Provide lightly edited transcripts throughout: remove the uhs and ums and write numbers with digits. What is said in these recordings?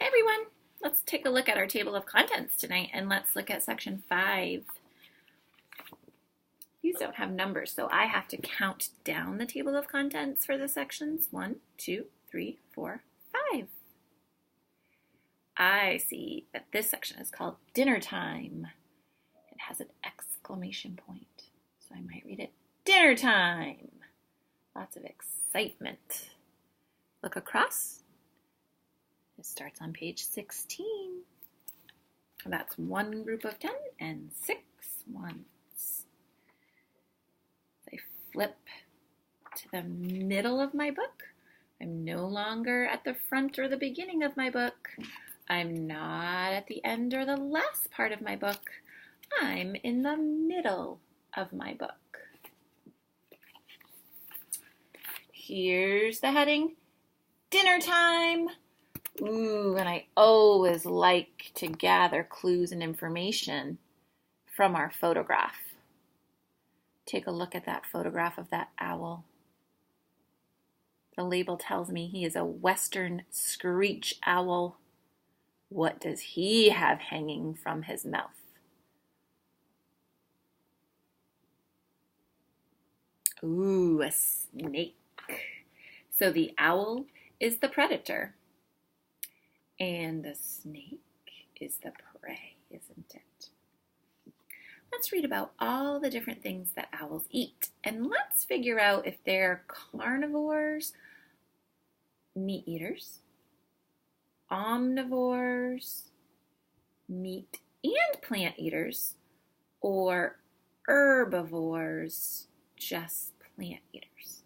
everyone. Let's take a look at our table of contents tonight, and let's look at section 5. These don't have numbers, so I have to count down the table of contents for the sections. 1, 2, 3, 4, 5. I see that this section is called Dinner Time. It has an exclamation point, so I might read it. Dinner time. Lots of excitement. Look across. It starts on page 16. That's one group of 10 and 6 ones. I flip to the middle of my book. I'm no longer at the front or the beginning of my book. I'm not at the end or the last part of my book. I'm in the middle of my book. Here's the heading, Dinner Time. Ooh, and I always like to gather clues and information from our photograph. Take a look at that photograph of that owl. The label tells me he is a western screech owl. What does he have hanging from his mouth? Ooh, a snake. So the owl is the predator. And the snake is the prey, isn't it? Let's read about all the different things that owls eat. And let's figure out if they're carnivores, meat eaters, omnivores, meat and plant eaters, or herbivores, just plant eaters.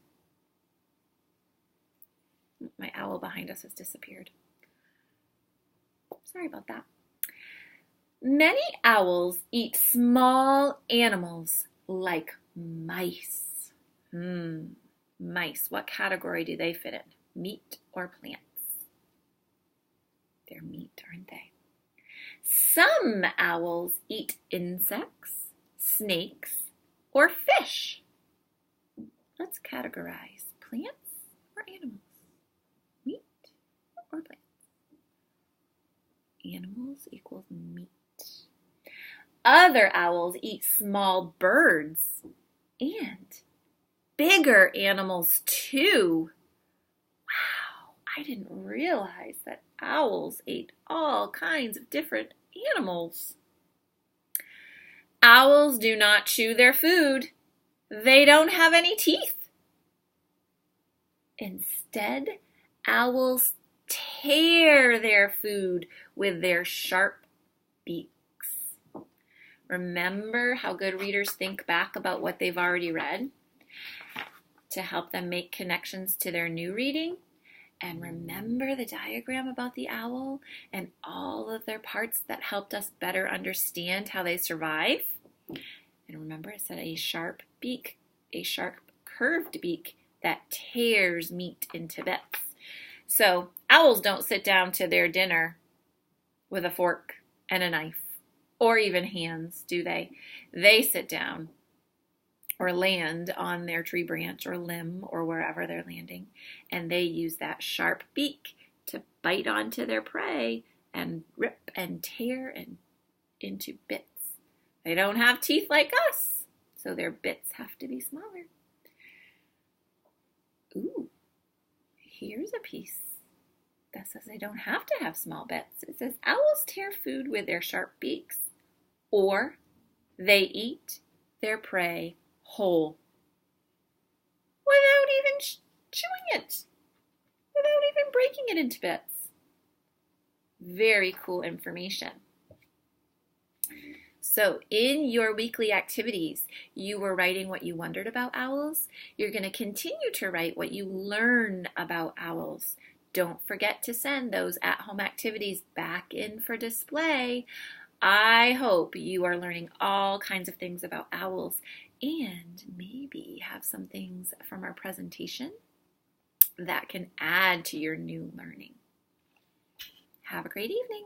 My owl behind us has disappeared. Sorry about that. Many owls eat small animals like mice. Mice, what category do they fit in? Meat or plants? They're meat, aren't they? Some owls eat insects, snakes, or fish. Let's categorize plants or animals? Meat or plants? Animals equals meat. Other owls eat small birds and bigger animals too. Wow, I didn't realize that owls ate all kinds of different animals. Owls do not chew their food. They don't have any teeth. Instead, owls tear their food with their sharp beaks. Remember how good readers think back about what they've already read to help them make connections to their new reading? And remember the diagram about the owl and all of their parts that helped us better understand how they survive? And remember, it said a sharp beak, a sharp curved beak that tears meat into bits. So owls don't sit down to their dinner with a fork and a knife or even hands, do they? They sit down or land on their tree branch or limb or wherever they're landing, and they use that sharp beak to bite onto their prey and rip and tear into bits. They don't have teeth like us, so their bits have to be smaller. Ooh, here's a piece that says they don't have to have small bits. It says owls tear food with their sharp beaks, or they eat their prey whole without even chewing it, without even breaking it into bits. Very cool information. So in your weekly activities, you were writing what you wondered about owls. You're going to continue to write what you learn about owls. Don't forget to send those at-home activities back in for display. I hope you are learning all kinds of things about owls and maybe have some things from our presentation that can add to your new learning. Have a great evening.